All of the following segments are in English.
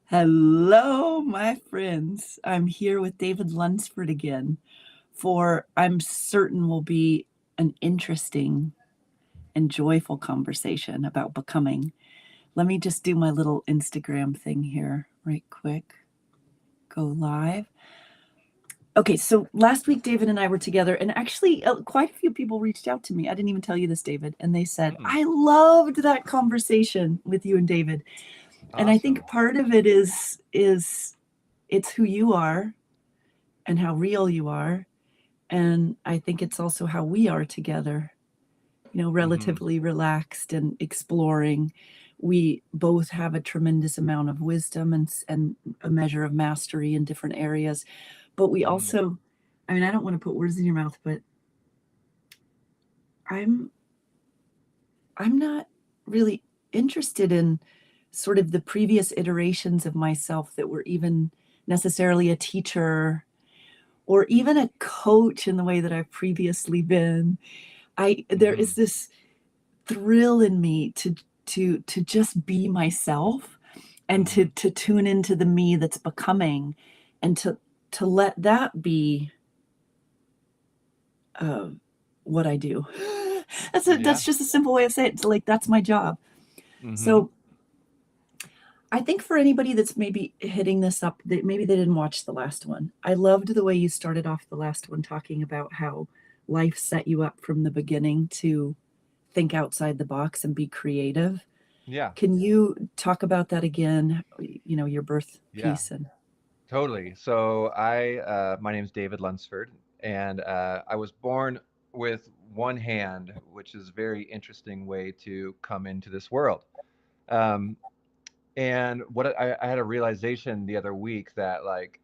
Hello, my friends. I'm here with David Lunsford again for I'm certain will be an interesting and joyful conversation about becoming. Let me just do my little Instagram thing here right quick. Go live. Okay, so last week David and I were together, and actually, quite a few people reached out to me. I didn't even tell you this, David, and they said, Mm, I loved that conversation with you and David. And I think awesome. part of it is it's who you are and how real you are. And I think it's also how we are together, Hmm. relatively relaxed and exploring. We both have a tremendous amount of wisdom and a measure of mastery in different areas. But we Hmm. also, I mean, I don't want to put words in your mouth, but I'm I'm not really interested in sort of the previous iterations of myself that were even necessarily a teacher or even a coach in the way that I've previously been. I there Hmm. is this thrill in me to just be myself and to Hmm. to tune into the me that's becoming and to let that be uh, what I do. Yeah. That's just a simple way of saying it. It's like that's my job. Hmm. So I think for anybody that's maybe hitting this up, that maybe they didn't watch the last one. I loved the way you started off the last one talking about how life set you up from the beginning to think outside the box and be creative. Yeah. Can you talk about that again? Your birth Yeah. piece and Totally. My name's David Lunsford, and I was born with one hand, which is a very interesting way to come into this world. Um, and I had a realization the other week that like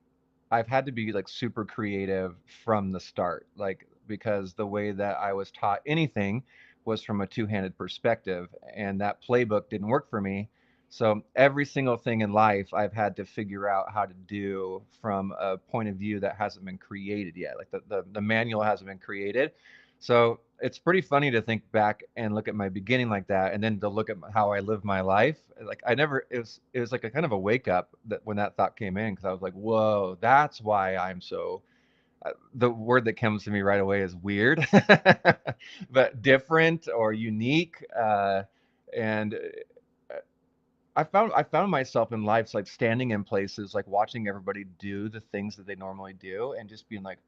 I've had to be like super creative from the start, like because the way that I was taught anything was from a two-handed perspective, and that playbook didn't work for me. So every single thing in life I've had to figure out how to do from a point of view that hasn't been created yet. Like the manual hasn't been created. So it's pretty funny to think back and look at my beginning like that, and then to look at how I live my life. Like I never, it was like a kind of a wake up that when that thought came in, because I was like, whoa, that's why I'm so. The word that comes to me right away is weird, but different or unique. And I found myself in life like standing in places, like watching everybody do the things that they normally do, and just being like,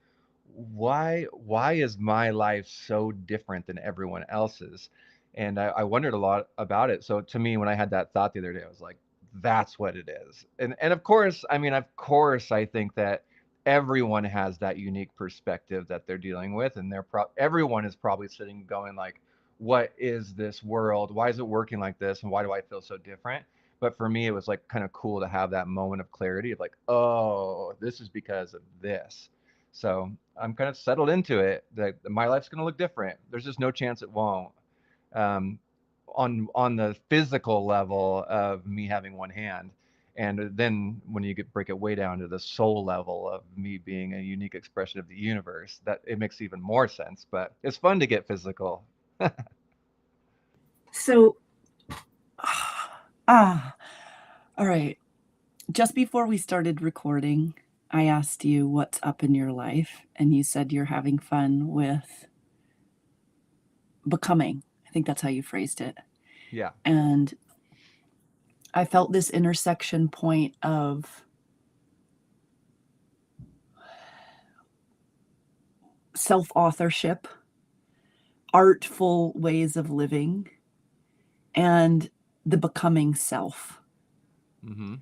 why is my life so different than everyone else's? And I wondered a lot about it. So to me, when I had that thought the other day, I was like, that's what it is. And of course, I mean, of course, I think that everyone has that unique perspective that they're dealing with, and everyone is probably sitting going like, what is this world? Why is it working like this? And why do I feel so different? But for me, it was like kind of cool to have that moment of clarity of like, oh, this is because of this. So I'm kind of settled into it that my life's going to look different. There's just no chance it won't. Um, on the physical level of me having one hand, and then when you break it way down to the soul level of me being a unique expression of the universe, that it makes even more sense. But it's fun to get physical. so ah all right. Just before we started recording, I asked you what's up in your life, and you said you're having fun with becoming. I think that's how you phrased it. Yeah. And I felt this intersection point of self authorship, artful ways of living, and the becoming self. Hmm.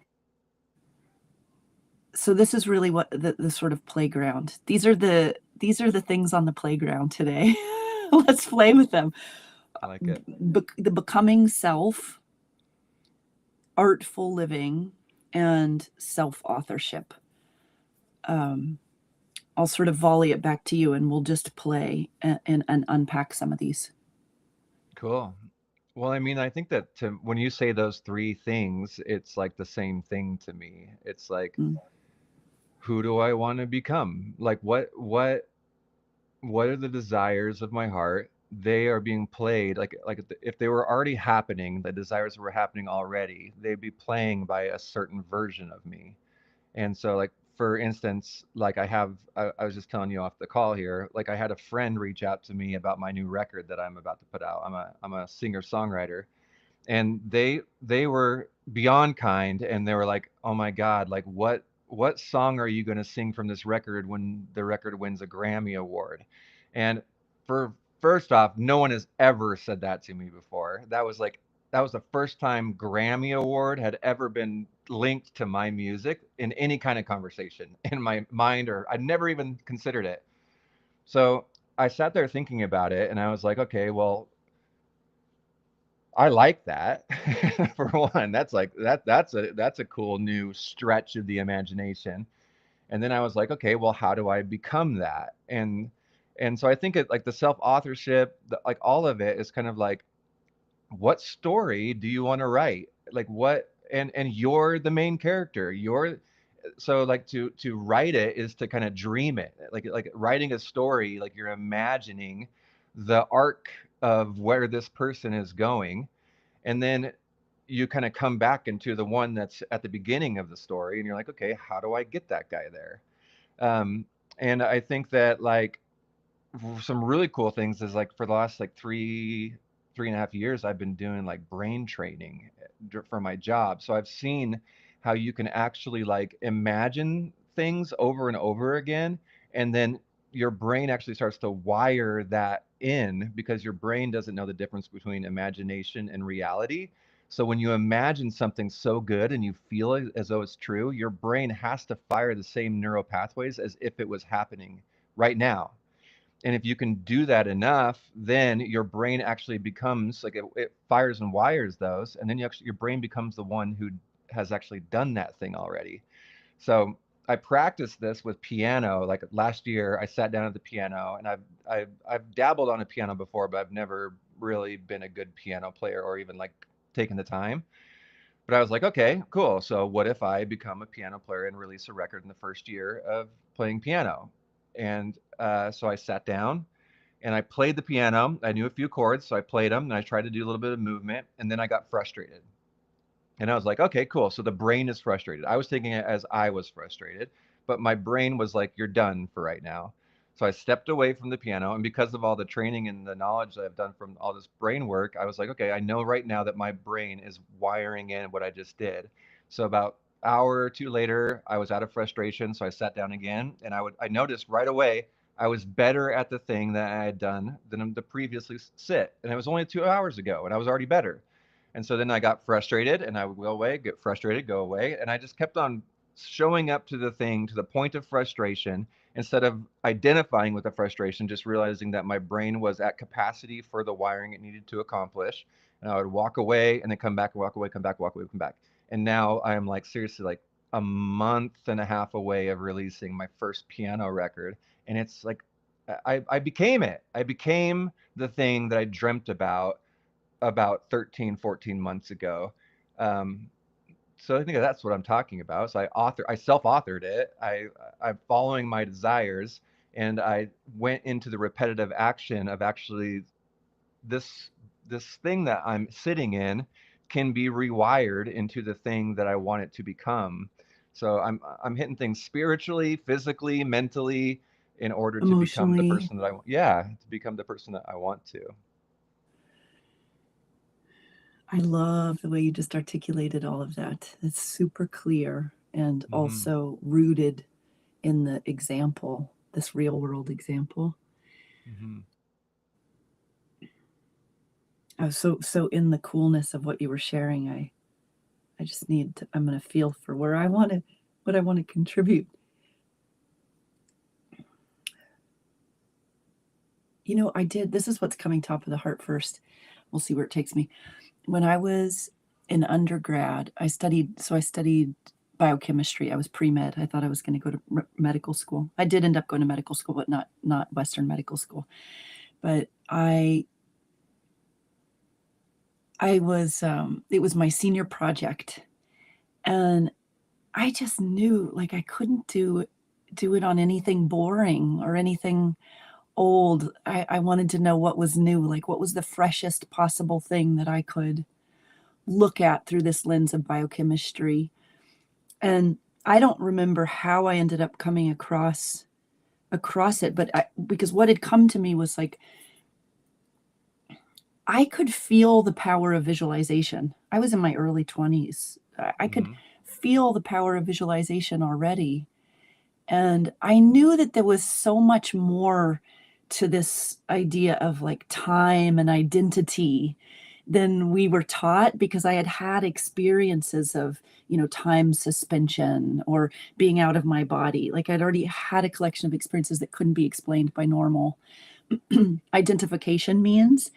So this is really what the sort of playground. These are the things on the playground today. Let's play with them. I like it. The becoming self, artful living, and self authorship. Um, I'll sort of volley it back to you, and we'll just play and unpack some of these. Cool. Well, I mean, I think that when you say those three things, it's like the same thing to me. It's like, Mm. who do I want to become? Like, what are the desires of my heart they are being played like if they were already happening, the desires were happening already, they'd be playing by a certain version of me. And so, like, for instance, like I was just telling you off the call here, like I had a friend reach out to me about my new record that I'm about to put out. I'm a singer songwriter, and they were beyond kind, and they were like, "Oh my God, like what song are you going to sing from this record when the record wins a Grammy award?" And for first off, no one has ever said that to me before. That was the first time Grammy award had ever been linked to my music in any kind of conversation in my mind, or I'd never even considered it. So I sat there thinking about it, and I was like, okay, well, I like that. For one, that's like that's a cool new stretch of the imagination. And then I was like, okay, well, how do I become that? And so I think it, like, the self authorship, like all of it is kind of like, what story do you want to write? Like what, and you're the main character. You're, so like, to write it is to kind of dream it. Like writing a story, like you're imagining the arc of where this person is going, and then you kind of come back into the one that's at the beginning of the story, and you're like, okay, how do I get that guy there? um, and I think that, like, some really cool things is, like, for the last, like, 3.5 years, I've been doing, like, brain training for my job. So I've seen how you can actually, like, imagine things over and over again, and then your brain actually starts to wire that in, because your brain doesn't know the difference between imagination and reality. So when you imagine something so good and you feel it as though it's true, your brain has to fire the same neural pathways as if it was happening right now. And if you can do that enough, then your brain actually becomes like, it fires and wires those, and then your brain becomes the one who has actually done that thing already. So I practiced this with piano. Like last year, I sat down at the piano, and I've dabbled on a piano before, but I've never really been a good piano player, or even like taken the time. But I was like, okay, cool. So what if I become a piano player and release a record in the first year of playing piano? And so I sat down and I played the piano. I knew a few chords, so I played them, and I tried to do a little bit of movement, and then I got frustrated. And I was like, okay, cool. So the brain is frustrated. I was taking it as I was frustrated, but my brain was like, you're done for right now. So I stepped away from the piano. And because of all the training and the knowledge that I've done from all this brain work, I was like, okay, I know right now that my brain is wiring in what I just did. So about hour or two later, I was out of frustration. So I sat down again, and I noticed right away I was better at the thing that I had done than the previously sit. And it was only 2 hours ago, and I was already better. And so then I got frustrated, and I would go away, get frustrated, go away. And I just kept on showing up to the thing, to the point of frustration, instead of identifying with the frustration, just realizing that my brain was at capacity for the wiring it needed to accomplish. And I would walk away and then come back, walk away, come back, walk away, come back. And now I'm like, seriously, like a month and a half away of releasing my first piano record. And it's like, I became it. I became the thing that I dreamt about 13, 14 months ago. Um, so I think that's what I'm talking about. So I self-authored it. I'm following my desires, and I went into the repetitive action of actually, this this thing that I'm sitting in can be rewired into the thing that I want it to become. So I'm hitting things spiritually, physically, mentally, in order to become the Emotionally. person that I want. Yeah, to become the person that I want to. I love the way you just articulated all of that. It's super clear and Hmm. also rooted in the example, this real world example. Hmm. I was so in the coolness of what you were sharing. I just need to, I'm going to feel for where I want to, what I want to contribute. You know, I did, this is what's coming top of the heart first. We'll see where it takes me. When I was in undergrad, I studied biochemistry. I was pre-med. I thought I was going to go to medical school. I did end up going to medical school, but not Western medical school. But I was it was my senior project, and I just knew like I couldn't do it on anything boring or anything old, I wanted to know what was new, like what was the freshest possible thing that I could look at through this lens of biochemistry. And I don't remember how I ended up coming across it, but because what had come to me was like, I could feel the power of visualization. I was in my early 20s. I could feel the power of visualization already. And I knew that there was so much more to this idea of like time and identity than we were taught, because I had had experiences of, time suspension or being out of my body. Like I'd already had a collection of experiences that couldn't be explained by normal identification means.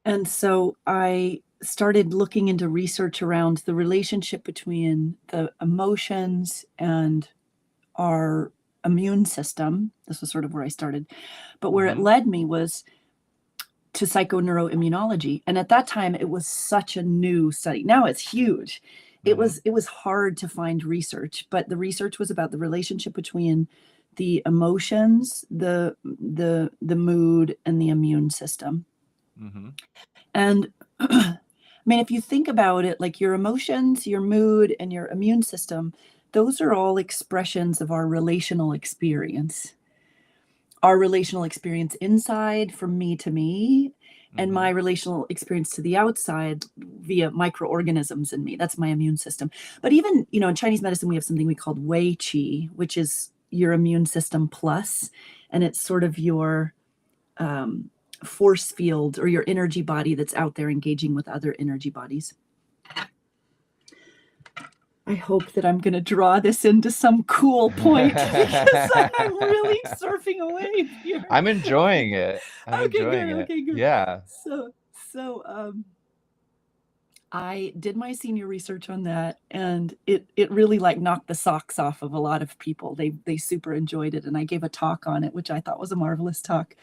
And so I started looking into research around the relationship between the emotions and our immune system. This was sort of where I started. But where it led me was to psychoneuroimmunology. And at that time, it was such a new study. Now it's huge. It was hard to find research, but the research was about the relationship between the emotions, the mood, and the immune system. And I mean, if you think about it, like your emotions, your mood, and your immune system, those are all expressions of our relational experience. Our relational experience inside, from me to me, and my relational experience to the outside via microorganisms in me. That's my immune system. But even, in Chinese medicine, we have something we call Wei Qi, which is your immune system plus, and it's sort of your force field or your energy body that's out there engaging with other energy bodies. I hope that I'm going to draw this into some cool point because I'm really surfing a wave here. I'm enjoying it. Okay, good. Yeah. So I did my senior research on that, and it really like knocked the socks off of a lot of people. They super enjoyed it, and I gave a talk on it, which I thought was a marvelous talk.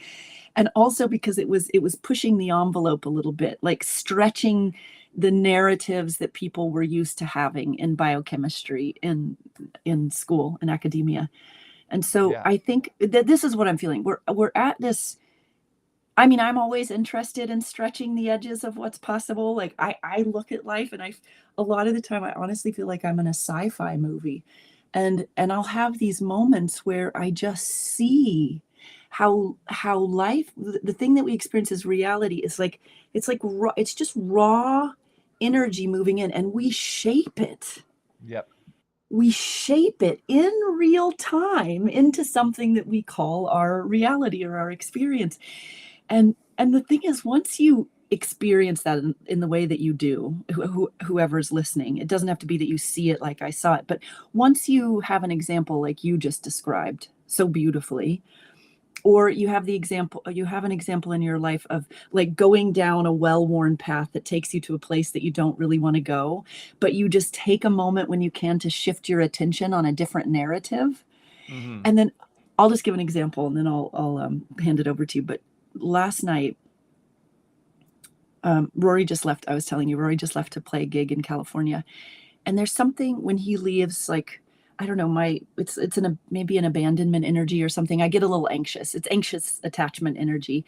And also because it was pushing the envelope a little bit, like stretching the narratives that people were used to having in biochemistry in school and academia. And so I think that this is what I'm feeling. We're at this. I mean, I'm always interested in stretching the edges of what's possible. Like I look at life, and a lot of the time I honestly feel like I'm in a sci-fi movie, and I'll have these moments where I just see how life, the thing that we experience as reality, is like raw, it's just raw energy moving in, and we shape it. Yep. We shape it in real time into something that we call our reality or our experience. And the thing is, once you experience that in the way that you do, whoever's listening, it doesn't have to be that you see it like I saw it, but once you have an example like you just described so beautifully, or you have an example in your life of like going down a well-worn path that takes you to a place that you don't really want to go, but you just take a moment when you can to shift your attention on a different narrative. And then I'll just give an example, and then I'll hand it over to you. But last night, Rory just left. I was telling you, Rory just left to play a gig in California. And there's something when he leaves, like, I don't know, it's maybe an abandonment energy or something. I get a little anxious. It's anxious attachment energy.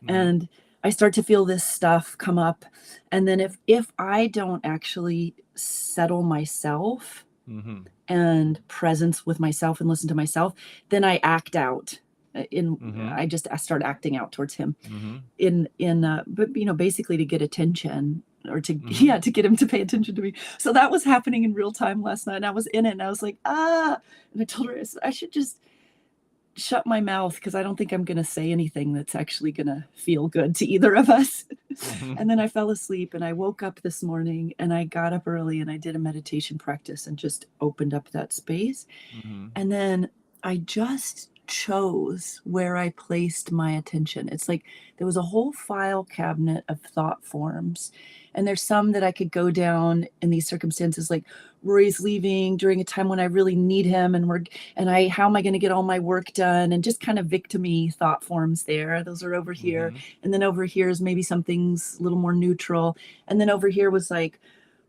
And I start to feel this stuff come up. And then if I don't actually settle myself and presence with myself and listen to myself, then I act out. I start acting out towards him but basically to get attention, or to get him to pay attention to me. So that was happening in real time last night, and I was in it, and I was like, and I told her I should just shut my mouth, because I don't think I'm going to say anything that's actually going to feel good to either of us. And then I fell asleep, and I woke up this morning, and I got up early, and I did a meditation practice and just opened up that space. And then I just chose where I placed my attention. It's like there was a whole file cabinet of thought forms, and there's some that I could go down in these circumstances, like Rory's leaving during a time when I really need him, how am I going to get all my work done, and just kind of victim-y thought forms there. Those are over here. And then over here is maybe something's a little more neutral. And then over here was like,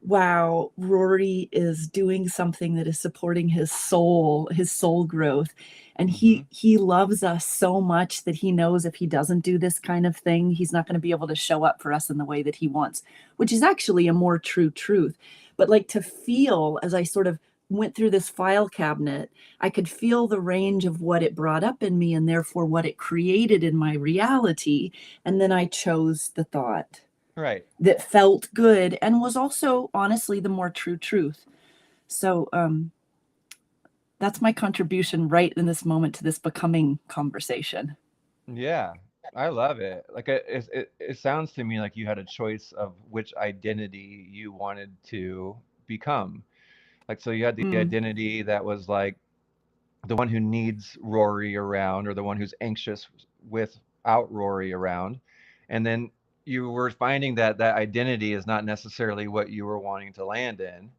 wow, Rory is doing something that is supporting his soul growth. And Mm-hmm. he loves us so much that he knows if he doesn't do this kind of thing, he's not going to be able to show up for us in the way that he wants, which is actually a more true truth. But like to feel as I sort of went through this file cabinet, I could feel the range of what it brought up in me and therefore what it created in my reality. And then I chose the thought Right. that felt good and was also honestly the more true truth. So that's my contribution right in this moment to this becoming conversation. Yeah, I love it. Like it sounds to me like you had a choice of which identity you wanted to become. Like so you had the Mm, identity that was like the one who needs Rory around or the one who's anxious without Rory around. And then you were finding that that identity is not necessarily what you were wanting to land in.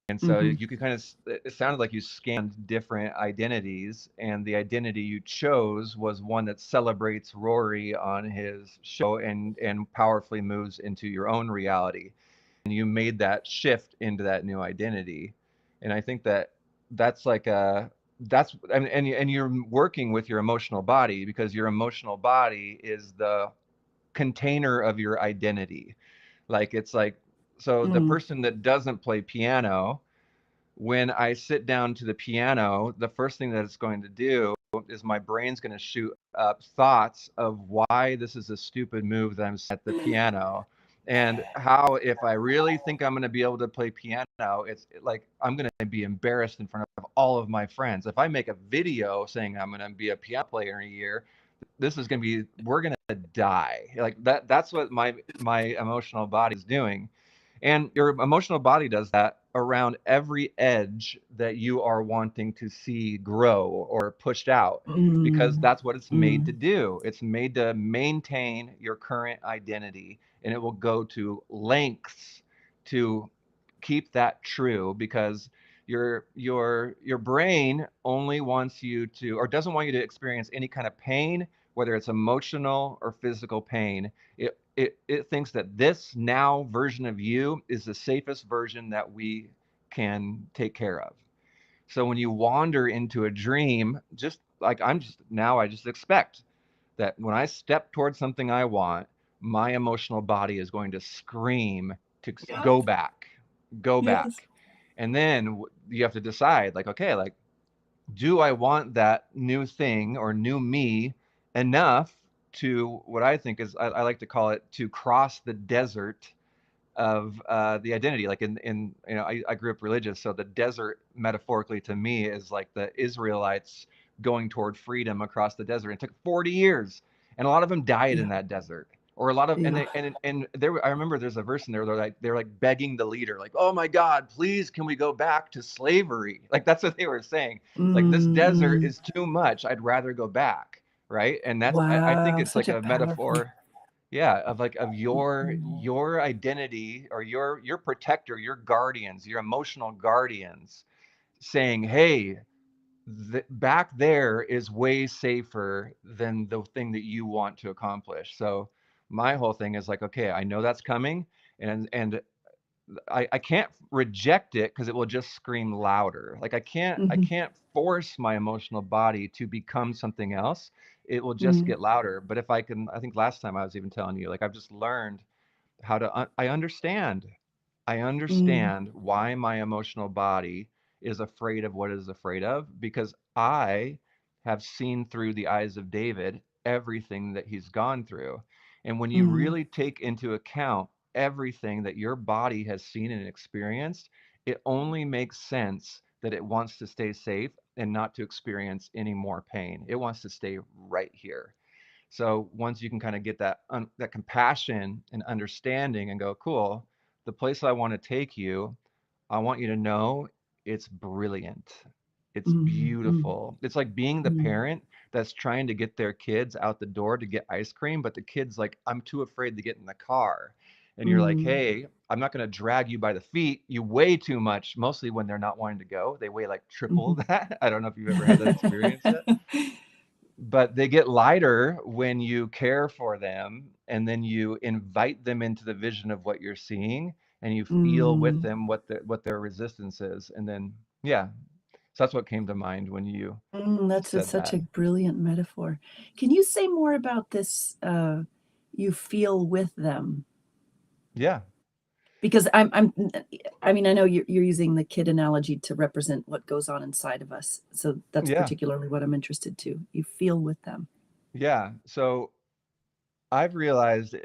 And so mm-hmm, you could kind of, it sounded like you scanned different identities, and the identity you chose was one that celebrates Rory on his show and powerfully moves into your own reality. And you made that shift into that new identity. And I think that that's like a, that's, and you're working with your emotional body because your emotional body is the container of your identity. Like it's like, so the mm, person that doesn't play piano, when I sit down to the piano, the first thing that it's going to do is my brain's going to shoot up thoughts of why this is a stupid move that I'm at the piano, and how if I really think I'm going to be able to play piano, it's like I'm going to be embarrassed in front of all of my friends. If I make a video saying I'm going to be a piano player in a year, this is going to be, we're going to die. Like that's what my emotional body is doing. And your emotional body does that around every edge that you are wanting to see grow or pushed out, because mm, that's what it's made to mm, do. It's made to maintain your current identity, and it will go to lengths to keep that true, because your brain only wants you to, or doesn't want you to experience any kind of pain, whether it's emotional or physical pain. It thinks that this now version of you is the safest version that we can take care of. So when you wander into a dream, just like I'm just now, I just expect that when I step towards something I want, my emotional body is going to scream to yes, go back, go yes. back. And then you have to decide, like, okay, like, do I want that new thing or new me enough to, what I think is, I like to call it, to cross the desert of the identity. Like in you know, I grew up religious, so the desert metaphorically to me is like the Israelites going toward freedom across the desert. It took 40 years, and a lot of them died in Yeah, that desert. Or a lot of, and yeah. they and there, I remember there's a verse in there, they're like begging the leader, like, oh my God, please can we go back to slavery? Like that's what they were saying. Like this Mm, desert mm. is too much. I'd rather go back. Right. And that's, I think Wow, it's such like a a powerful. metaphor, yeah, of like of Mm, your identity, or your protector, your guardians, your emotional guardians, saying, hey, back there is way safer than the thing that you want to accomplish. So my whole thing is like, okay, I know that's coming, and I can't reject it because it will just scream louder. Like I mhm, can't force my emotional body to become something else. It will just mm, get louder. But if I can, I think last time I was even telling you, like I've just learned how to, I understand. I mm, understand why my emotional body is afraid of what it is afraid of, because I have seen through the eyes of David everything that he's gone through. And when you mm, really take into account everything that your body has seen and experienced, it only makes sense that it wants to stay safe and not to experience any more pain. It wants to stay right here. So once you can kind of get that that compassion and understanding and go, cool, the place I want to take you, I want you to know it's brilliant. It's mm, mm, beautiful. It's like being the mm, parent that's trying to get their kids out the door to get ice cream, but the kid's like, I'm too afraid to get in the car. And you're like, mm, hey, I'm not going to drag you by the feet. You weigh too much, mostly when they're not wanting to go. They weigh like triple mhm. that. I don't know if you've ever had that experience yet, but they get lighter when you care for them and then you invite them into the vision of what you're seeing, and you feel with Mm, them what their resistance is. And then, yeah, so that's what came to mind when you that's said such that. a brilliant metaphor. Can you say more about this? You feel with them, Yeah, because I mean, I know you're using the kid analogy to represent what goes on inside of us. So that's yeah, particularly what I'm interested to. You feel with them. yeah. So I've realized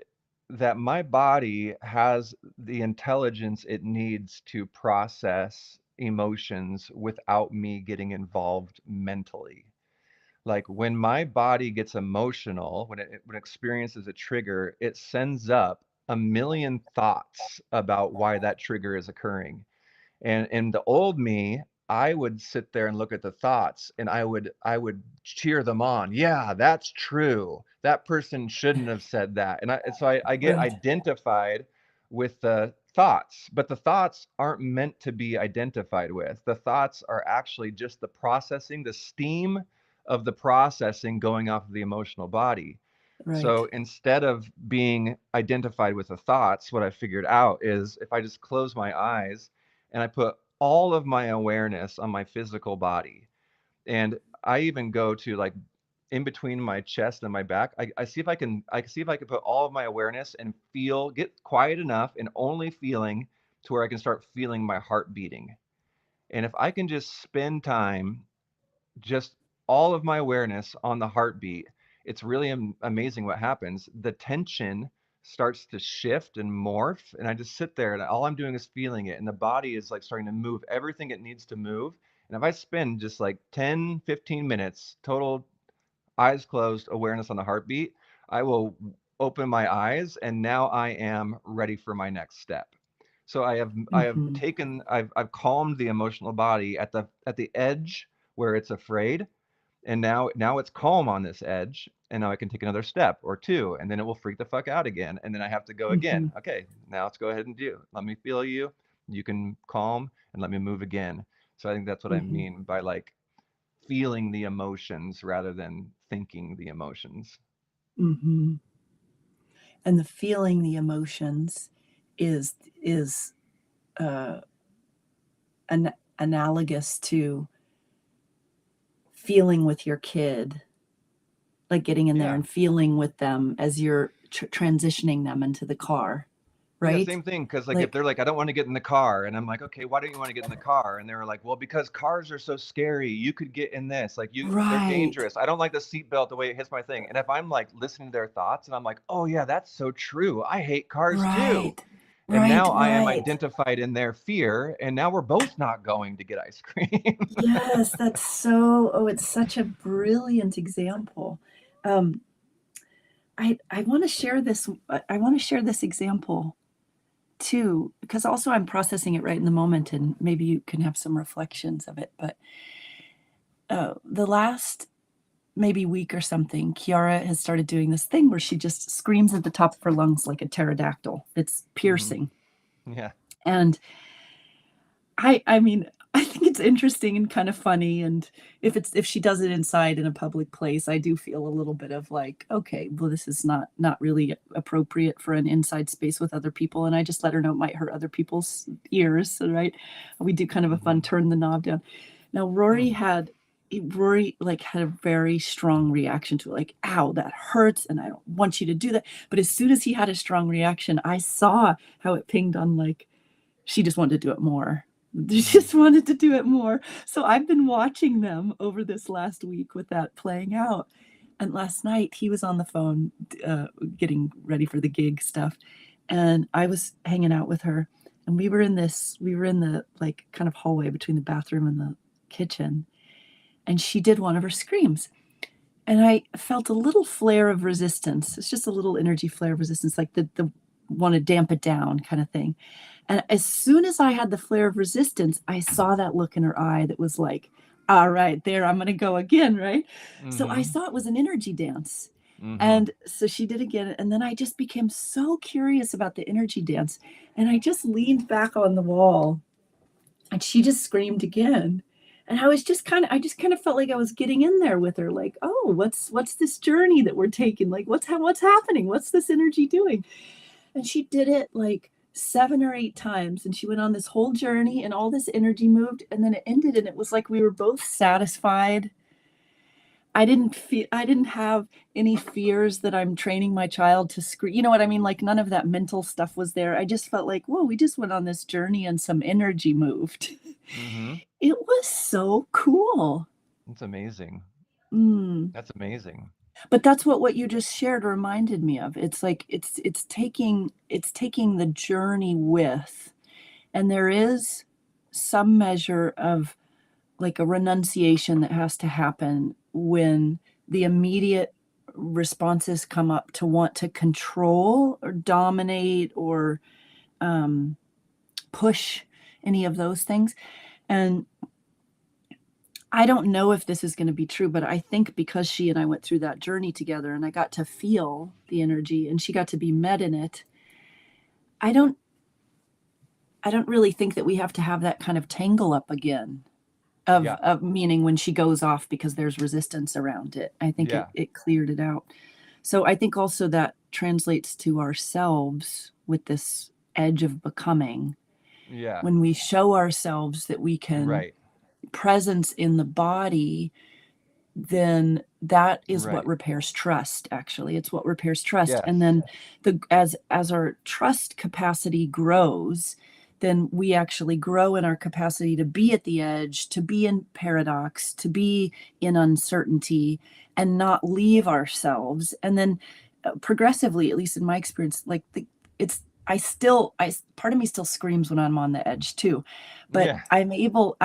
that my body has the intelligence it needs to process emotions without me getting involved mentally. Like when my body gets emotional, when it experiences a trigger, it sends up a million thoughts about why that trigger is occurring. And in the old me, I would sit there and look at the thoughts and I would cheer them on. Yeah, that's true. That person shouldn't have said that. And so I get Right. identified with the thoughts, but the thoughts aren't meant to be identified with. The thoughts are actually just the processing, the steam of the processing going off of the emotional body. Right. So instead of being identified with the thoughts, what I figured out is if I just close my eyes and I put all of my awareness on my physical body, and I even go to like in between my chest and my back, I see if I see if I can put all of my awareness and get quiet enough and only feeling to where I can start feeling my heart beating. And if I can just spend time just all of my awareness on the heartbeat, it's really amazing what happens. The tension starts to shift and morph, and I just sit there and all I'm doing is feeling it. And the body is like starting to move everything it needs to move. And if I spend just like 10, 15 minutes total eyes closed, awareness on the heartbeat, I will open my eyes and now I am ready for my next step. So Mm-hmm. I've calmed the emotional body at the edge where it's afraid, and now it's calm on this edge, and now I can take another step or two, and then it will freak the fuck out again, and then I have to go Mm-hmm. again. Okay, now let's go ahead and do. Let me feel you. You can calm and let me move again. So I think that's what I Mm-hmm. mean by like feeling the emotions rather than thinking the emotions. Mm-hmm. And the feeling the emotions is uh, analogous to feeling with your kid, like getting in there Yeah. and feeling with them as you're transitioning them into the car, Yeah, right? same thing. Because like if Like, they're like, I don't want to get in the car, and I'm like, okay, why don't you want to get in the car? And they're like, well, because cars are so scary. You could get in this. Like they're right, dangerous. I don't like the seatbelt the way it hits my thing. And if I'm like listening to their thoughts, and I'm like, oh yeah, that's so true. I hate cars too. right, And right, now I am right. identified in their fear, and now we're both not going to get ice cream. Yes, that's so, oh, it's such a brilliant example. Um, I want to share this. I want to share this example too, because also I'm processing it right in the moment, and maybe you can have some reflections of it. But the last maybe week or something, Kiara has started doing this thing where she just screams at the top of her lungs like a pterodactyl. It's Hmm. piercing. Yeah. And I mean, I think it's interesting and kind of funny. And if she does it inside in a public place, I do feel a little bit of like, okay, well, this is not really appropriate for an inside space with other people. And I just let her know it might hurt other people's ears. So, right. We do kind of a fun Hmm. turn the knob down. Now Rory like had a very strong reaction to it, like, ow, that hurts, and I don't want you to do that. But as soon as he had a strong reaction, I saw how it pinged on, like, she just wanted to do it more. She Hmm. just wanted to do it more. So I've been watching them over this last week with that playing out. And last night he was on the phone getting ready for the gig stuff. And I was hanging out with her. And we were in the like kind of hallway between the bathroom and the kitchen. And she did one of her screams. And I felt a little flare of resistance. It's just a little energy flare of resistance, like the want to damp it down kind of thing. And as soon as I had the flare of resistance, I saw that look in her eye that was like, all right, there, I'm going to go again, right? So I Hmm. saw it was an energy dance. Hmm. And so she did again. And then I just became so curious about the energy dance. And I just leaned back on the wall and she just screamed again. And I just kind of felt like I was getting in there with her, like, oh, what's this journey that we're taking? Like, what's happening? What's this energy doing? And she did it like 7 or 8 times, and she went on this whole journey, and all this energy moved, and then it ended, and it was like we were both satisfied. I didn't have any fears that I'm training my child to scream. You know what I mean? Like, none of that mental stuff was there. I just felt like, "Whoa, we just went on this journey and some energy moved." Mm-hmm. It was so cool. That's amazing. Mm. That's amazing. But that's what you just shared reminded me of. It's like it's taking the journey with, and there is some measure of, like, a renunciation that has to happen when the immediate responses come up to want to control or dominate or, um, push any of those things, and I don't know if this is gonna be true, but I think because she and I went through that journey together and I got to feel the energy and she got to be met in it, I don't I don't really think that we have to have that kind of tangle up again Yeah. of meaning when she goes off because there's resistance around it. I think Yeah. it cleared it out. So I think also that translates to ourselves with this edge of becoming. Yeah. When we show ourselves that we can Right. presence in the body, then that is what Right. repairs trust, actually. It's what repairs trust. And Yes. then as our trust capacity grows, then we actually grow in our capacity to be at the edge, to be in paradox, to be in uncertainty and not leave ourselves. And then progressively, at least in my experience, like it's I part of me still screams when I'm on the edge too, but Yeah. I'm able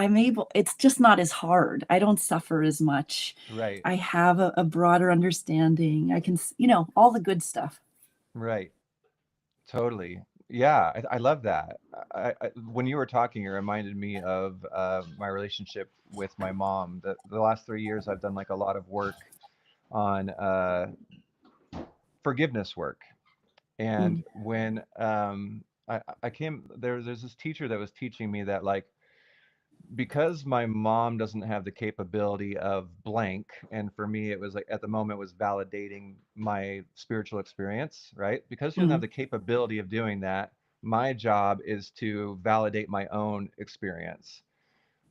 it's just not as hard. I don't suffer as much. Right. I have a broader understanding. I can, all the good stuff. Right. Totally. Yeah, I love that. When you were talking, it reminded me of my relationship with my mom. The last 3 years, I've done like a lot of work on forgiveness work. And Mm, when I came there's this teacher that was teaching me that, like, because my mom doesn't have the capability of blank, and for me it was like at the moment was validating my spiritual experience, right? Because she doesn't have mm, the capability of doing that, my job is to validate my own experience.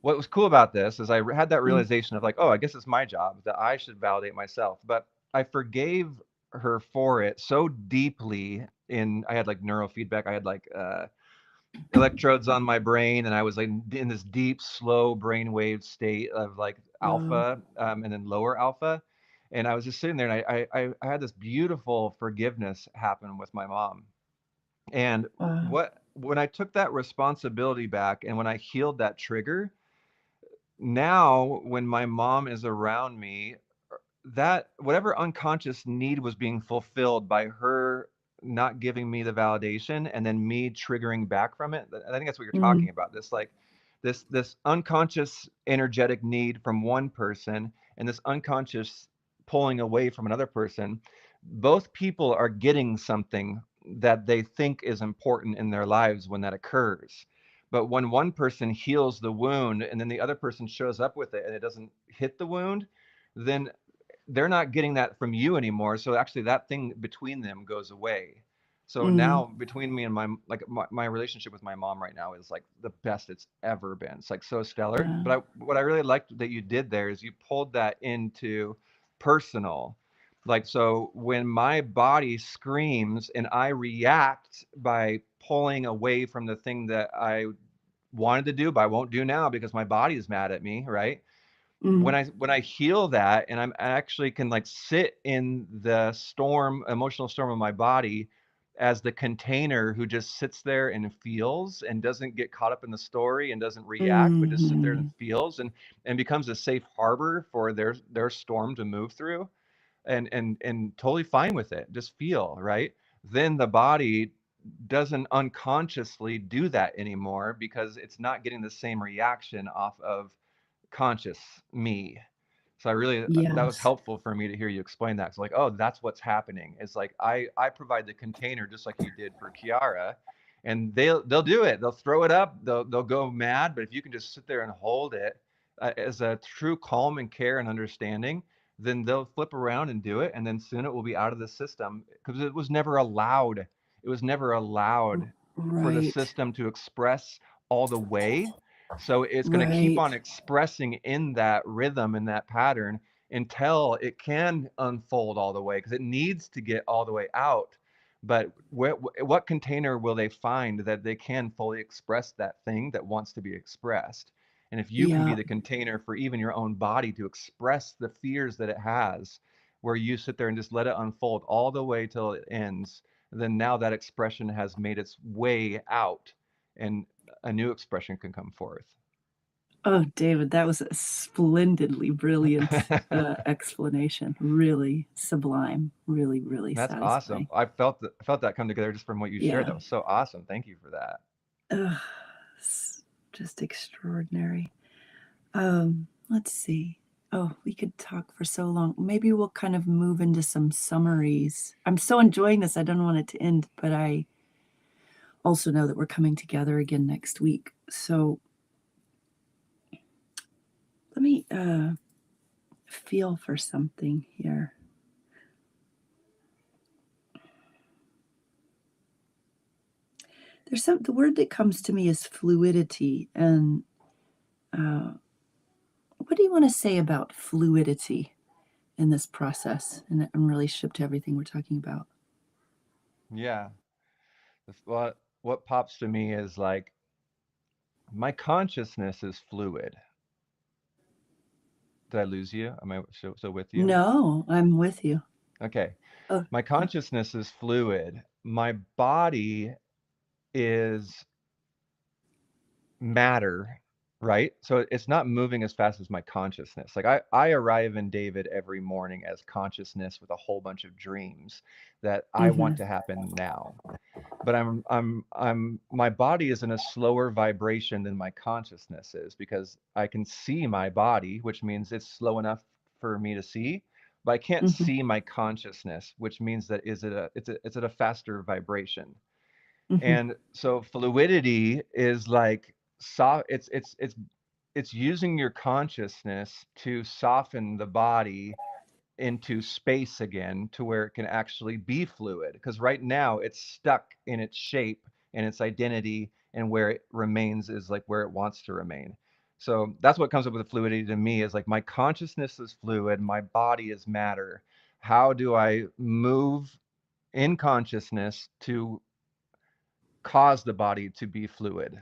What was cool about this is had that mm. realization of, like, oh, I guess it's my job that I should validate myself. But I forgave her for it so deeply. In I had like neurofeedback, I had like electrodes on my brain, and I was like in this deep, slow brainwave state of like Wow. alpha, and then lower alpha. And I was just sitting there, and I had this beautiful forgiveness happen with my mom. And Wow. when I took that responsibility back, and when I healed that trigger, now when my mom is around me, that whatever unconscious need was being fulfilled by her not giving me the validation and then me triggering back from it. I think that's what you're Mm, talking about. This, like, this unconscious energetic need from one person and this unconscious pulling away from another person. Both people are getting something that they think is important in their lives when that occurs. But when one person heals the wound and then the other person shows up with it and it doesn't hit the wound, then they're not getting that from you anymore. So actually that thing between them goes away. So mm. now between me and my relationship with my mom right now is like the best it's ever been. It's like so stellar. Wow. But what I really liked that you did there is you pulled that into personal. Like, so when my body screams and I react by pulling away from the thing that I wanted to do, but I won't do now because my body is mad at me, right? Mm, When I heal that and I actually can like sit in the storm, emotional storm of my body as the container who just sits there and feels and doesn't get caught up in the story and doesn't react, but just sit there and mhm. feels and becomes a safe harbor for their storm to move through and totally fine with it. Just feel, right? Then the body doesn't unconsciously do that anymore because it's not getting the same reaction off of conscious me. So I really that was Yes. helpful for me to hear you explain that. It's like, oh, that's what's happening. It's like I provide the container just like you did for Kiara, and they'll do it. They'll throw it up. They'll go mad. But if you can just sit there and hold it as a true calm and care and understanding, then they'll flip around and do it, and then soon it will be out of the system because it was never allowed. It was never allowed for the Right. system to express all the way. So it's going to keep on Right. expressing in that rhythm, in that pattern, until it can unfold all the way, because it needs to get all the way out. But what container will they find that they can fully express that thing that wants to be expressed? And if you can be Yeah. the container for even your own body to express the fears that it has, where you sit there and just let it unfold all the way till it ends, then now that expression has made its way out and a new expression can come forth. Oh, David, that was a splendidly brilliant explanation. Really sublime. Really, really That's awesome. satisfying. I felt that come together just from what you shared. Yeah. That was so awesome. Thank you for that. Ugh, just extraordinary. Let's see. Oh, we could talk for so long. Maybe we'll kind of move into some summaries. I'm so enjoying this. I don't want it to end, but I also know that we're coming together again next week. So let me feel for something here. The word that comes to me is fluidity. And what do you want to say about fluidity in this process and in relationship to everything we're talking about? Yeah. What pops to me is like my consciousness is fluid. Did I lose you? Am I still with you? No, I'm with you. Okay. Oh, My yeah. consciousness is fluid. My body is matter, right? So it's not moving as fast as my consciousness. Like I arrive in David every morning as consciousness with a whole bunch of dreams that I want Mm-hmm. to happen now. But my body is in a slower vibration than my consciousness is, because I can see my body, which means it's slow enough for me to see, but I can't Mm-hmm. see my consciousness, which means that it's at a faster vibration. Mm-hmm. And so fluidity is like it's using your consciousness to soften the body into space again to where it can actually be fluid, because right now it's stuck in its shape and its identity, and where it remains is like where it wants to remain. So that's what comes up with the fluidity to me, is like my consciousness is fluid, my body is matter. How do I move in consciousness to cause the body to be fluid?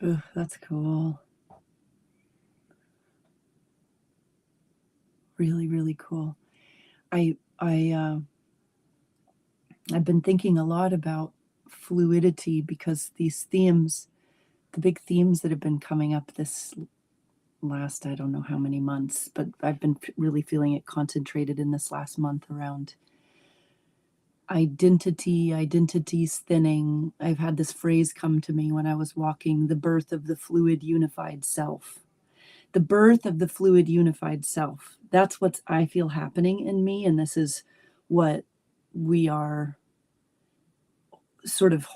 Ooh, that's cool. Really, really cool. I I've been thinking a lot about fluidity because these themes, the big themes that have been coming up this last, I don't know how many months, but I've been really feeling it concentrated in this last month around identity's thinning. I've had this phrase come to me when I was walking, the birth of the fluid unified self. The birth of the fluid unified self. That's what I feel happening in me. And this is what we are sort of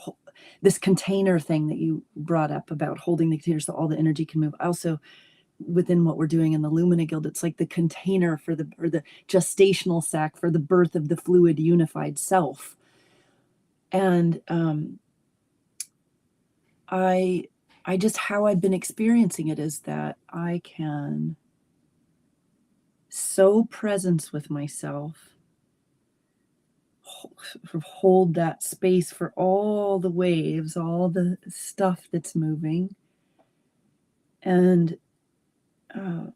this container thing that you brought up about holding the container so all the energy can move. Also, within what we're doing in the Lumina Guild, it's like the container for the gestational sac for the birth of the fluid unified self. And I just, how I've been experiencing it is that I can so presence with myself, hold that space for all the waves, all the stuff that's moving, and uh,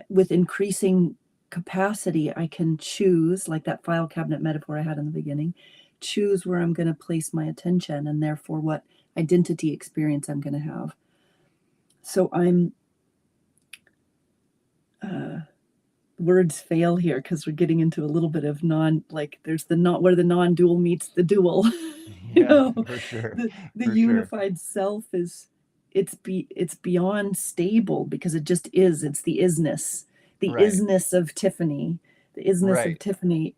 with increasing capacity, I can choose, like that file cabinet metaphor I had in the beginning, choose where I'm going to place my attention and therefore what identity experience I'm going to have. So I'm, words fail here because we're getting into a little bit of like there's the not where the non-dual meets the dual. you Yeah, know, for sure. the For sure. unified self is it's beyond stable because it just is. It's the Right. isness of Tiffany, Right.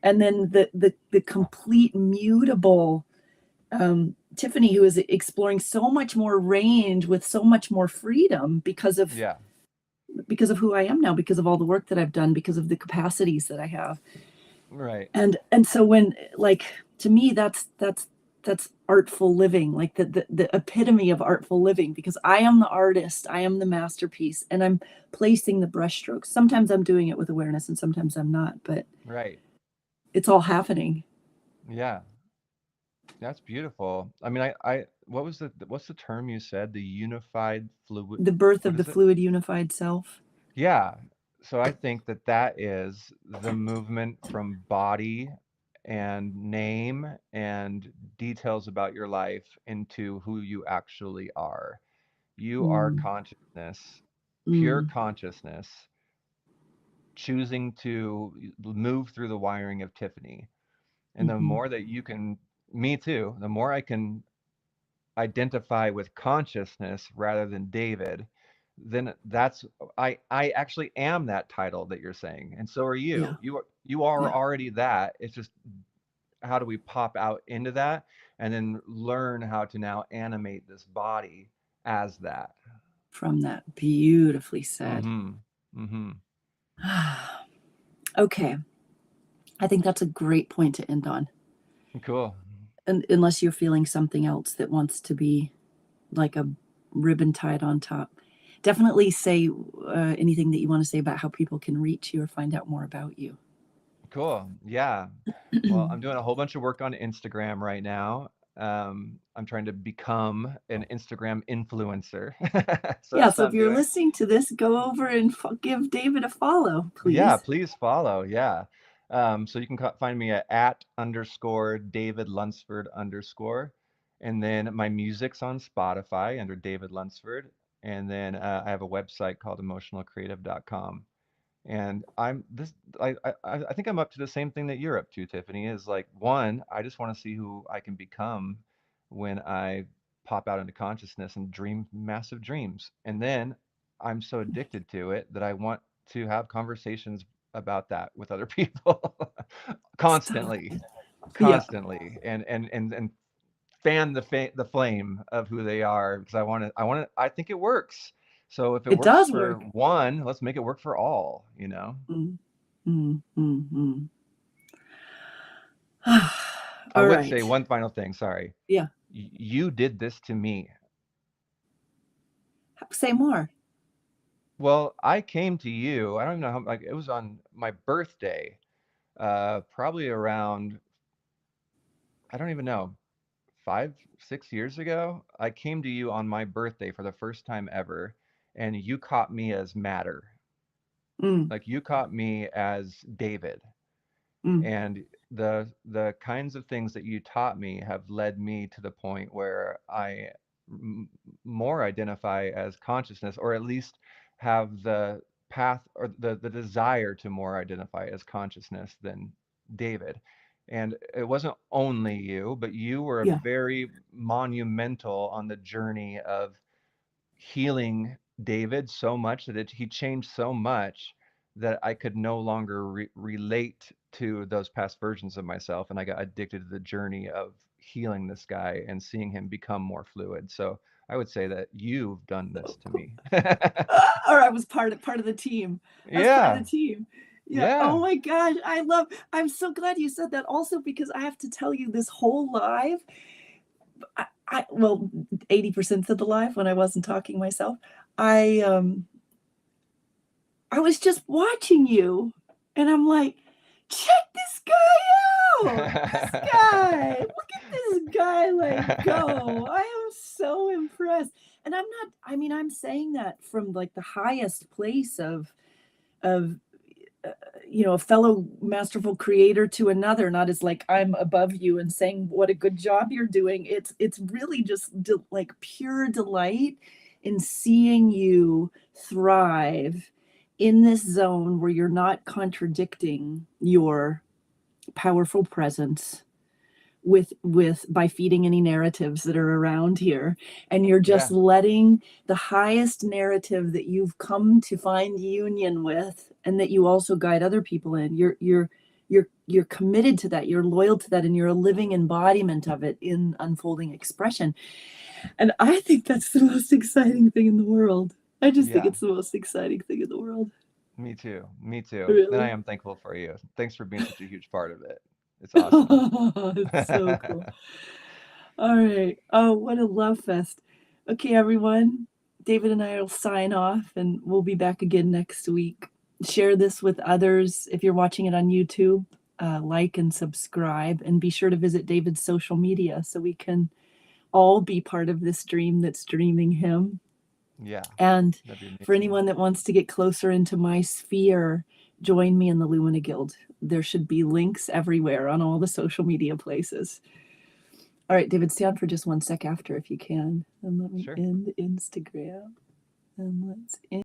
and then the complete mutable Tiffany, who is exploring so much more range with so much more freedom Yeah. because of who I am now, because of all the work that I've done, because of the capacities that I have. Right. And so when, like, to me, that's that's artful living, like the epitome of artful living, because I am the artist, I am the masterpiece, and I'm placing the brushstrokes. Sometimes I'm doing it with awareness and sometimes I'm not, but Right. it's all happening. Yeah. That's beautiful. I mean, what's the term you said? The unified fluid, The birth what of the is it? fluid unified self. Yeah. So I think that that is the movement from body and name and details about your life into who you actually are. You are Mm, consciousness, pure mm, consciousness, choosing to move through the wiring of Tiffany. And the mm-hmm. more that you can, me too, the more I can identify with consciousness rather than David, then that's I actually am that title that you're saying, and so are Yeah, you. You are yeah, already that. It's just how do we pop out into that and then learn how to now animate this body as that. from that. Beautifully said. Mm-hmm. Mm-hmm. Okay, I think that's a great point to end on. Cool. And unless you're feeling something else that wants to be like a ribbon tied on top. Definitely say anything that you want to say about how people can reach you or find out more about you. Cool. Yeah. Well, I'm doing a whole bunch of work on Instagram right now. I'm trying to become an Instagram influencer. So Yeah, that's so what if I'm you're doing. listening to this, go over and give David a follow, Yeah, please. please follow. Yeah. So you can find me at underscore David Lunsford underscore. And then my music's on Spotify under David Lunsford. And then I have a website called emotionalcreative.com. And I think I'm up to the same thing that you're up to, Tiffany, is like one, I just want to see who I can become when I pop out into consciousness and dream massive dreams. And then I'm so addicted to it that I want to have conversations about that with other people Stop. constantly, Yeah, constantly, and fan the flame of who they are because I think it works. So if it it works does for work. one, let's make it work for all, you know? Mm, mm, mm, mm. I All would say right. one final thing, sorry. Yeah. You did this to me. Say more. Well, I came to you, I don't even know how, like it was on my birthday, probably around, I don't even know, 5, 6 years ago. I came to you on my birthday for the first time ever, and you caught me as matter. Mm, Like you caught me as David. mm, And the kinds of things that you taught me have led me to the point where I more identify as consciousness, or at least have the path or the desire to more identify as consciousness than David. And it wasn't only you, but you were yeah. very monumental on the journey of healing David so much that he changed so much that I could no longer relate to those past versions of myself. And I got addicted to the journey of healing this guy and seeing him become more fluid. So I would say that you've done this to me. Or I was part of the team. I was part of Yeah. the team. Yeah. Oh Yeah. my gosh. I'm so glad you said that also because I have to tell you this whole live. Well, 80% of the live when I wasn't talking myself. I um I was just watching you and I'm like, check this guy out. This guy. Look at this guy like go. I am so impressed. And I'm saying that from like the highest place of a fellow masterful creator to another, not as like I'm above you and saying what a good job you're doing. It's really just like pure delight in seeing you thrive in this zone where you're not contradicting your powerful presence with by feeding any narratives that are around here, and you're just Yeah. letting the highest narrative that you've come to find union with and that you also guide other people in, you're committed to that, you're loyal to that, and you're a living embodiment of it in unfolding expression. And I think that's the most exciting thing in the world. I just think Yeah. it's the most exciting thing in the world. Me too. Me too. And I Really. am thankful for you. Thanks for being such a huge part of it. It's awesome. It's so cool. All right. Oh, what a love fest. Okay, everyone. David and I will sign off and we'll be back again next week. Share this with others. If you're watching it on YouTube, like and subscribe, and be sure to visit David's social media so we can all be part of this dream that's dreaming him. Yeah, And that'd be for amazing. anyone that wants to get closer into my sphere, join me in the Lumina Guild. There should be links everywhere on all the social media places. All right, David, stay on for just 1 sec after if you can. And let me Sure. end Instagram. And let's end.